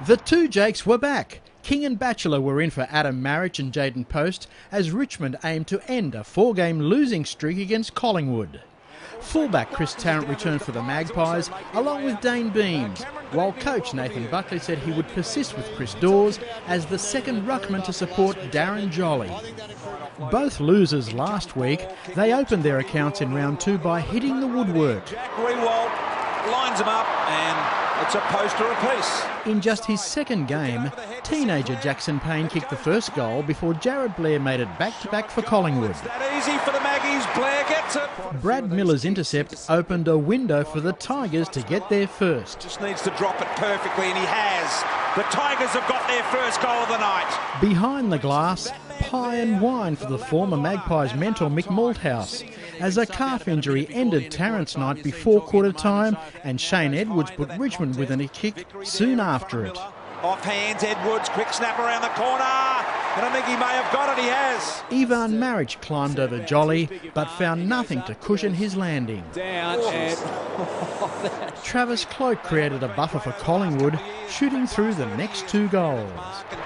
The two Jakes were back. King and Batchelor were in for Adam Marich and Jayden Post as Richmond aimed to end a four-game losing streak against Collingwood. Fullback Chris Tarrant returned for the Magpies along with Dane Beams, while coach Nathan Buckley said he would persist with Chris Dawes as the second ruckman to support Darren Jolly. Both losers last week, they opened their accounts in round two by hitting the woodwork. Jack Rewalt lines them up and it's a poster apiece. In just his second game, teenager Jackson Payne kicked the first goal before Jared Blair made it back-to-back for Collingwood. That easy for the Maggies, Blair gets it. Brad Miller's intercept opened a window for the Tigers to get their first. Just needs to drop it perfectly and he has. The Tigers have got their first goal of the night. Behind the glass, pie and wine for the former Magpies mentor Mick Malthouse, as a calf injury ended Tarrant's night before quarter time and Shane Edwards put Richmond within a kick soon after it. Off hands, Edwards, quick snap around the corner, and I think he may have got it, he has. Ivan Maric climbed over Jolly, but found nothing to cushion his landing. Down and... Travis Cloak created a buffer for Collingwood, shooting through the next two goals.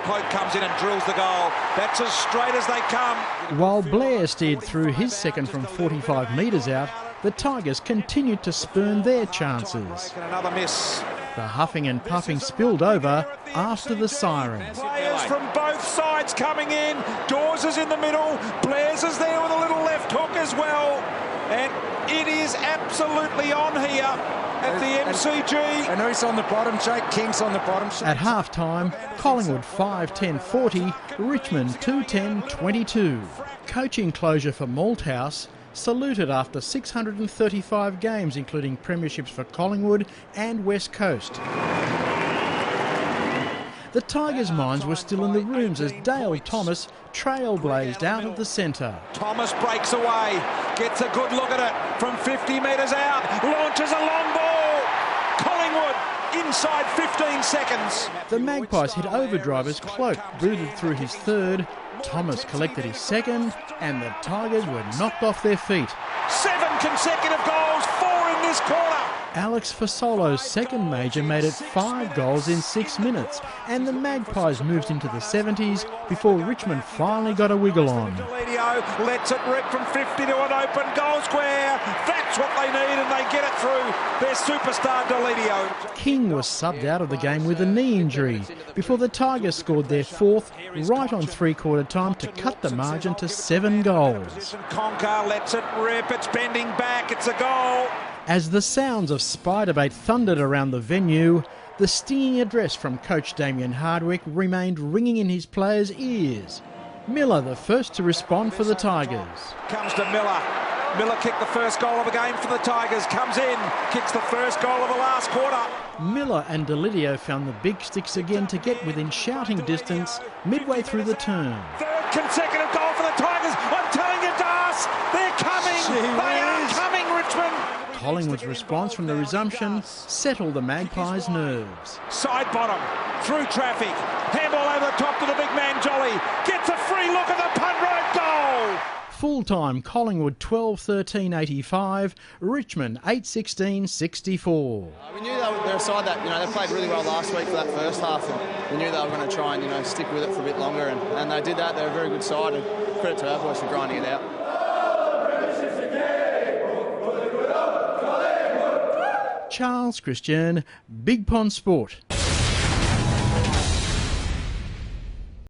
Cloak comes in and drills the goal. That's as straight as they come. While Blair steered through his second from 45 metres out, the Tigers continued to spurn their chances. Another miss. The huffing and puffing spilled over after the siren. Players from both sides coming in. Dawes is in the middle. Blair's is there with a little left hook as well. And it is absolutely on here at the MCG. And who's on the bottom, Jake? King's on the bottom. At half-time, Collingwood 5-10-40, Richmond 2-10-22. Coaching closure for Malthouse, saluted after 635 games, including premierships for Collingwood and West Coast. The Tigers' minds were still in the rooms as Dale Thomas trailblazed out of the centre. Thomas breaks away, gets a good look at it from 50 metres out, launches a long ball. Collingwood inside 15 seconds. The Magpies hit overdrive as Cloak booted through his third, Thomas collected his second, and the Tigers were knocked off their feet. 7 consecutive goals, 4 in this quarter. Alex Fasolo's second major made it 5 goals in 6 minutes, and the Magpies moved into the 70s before Richmond finally got a wiggle on. Deledio lets it rip from 50 to an open goal square. That's what they need, and they get it through their superstar Deledio. King was subbed out of the game with a knee injury before the Tigers scored their fourth right on three-quarter time to cut the margin to 7 goals. Conker lets it rip, it's bending back, it's a goal. As the sounds of Spiderbait thundered around the venue, the stinging address from coach Damien Hardwick remained ringing in his players' ears. Miller, the first to respond for the Tigers. Comes to Miller. Miller kicked the first goal of the game for the Tigers. Comes in, kicks the first goal of the last quarter. Miller and Deledio found the big sticks again to get within shouting distance midway through the turn. Third consecutive goal for the Tigers. I'm telling you, Das, they're coming. They are coming, Richmond. Collingwood's response from the resumption settled the Magpies' nerves. Side bottom, through traffic, handball over the top to the big man Jolly, gets a free look at the punt road goal! Full-time Collingwood 12-13-85, Richmond 8-16-64. We knew they're a side that, they played really well last week for that first half, and we knew they were going to try and, stick with it for a bit longer, and they did that. They're a very good side, and credit to our boys for grinding it out. Charles Christian, Big Pond Sport.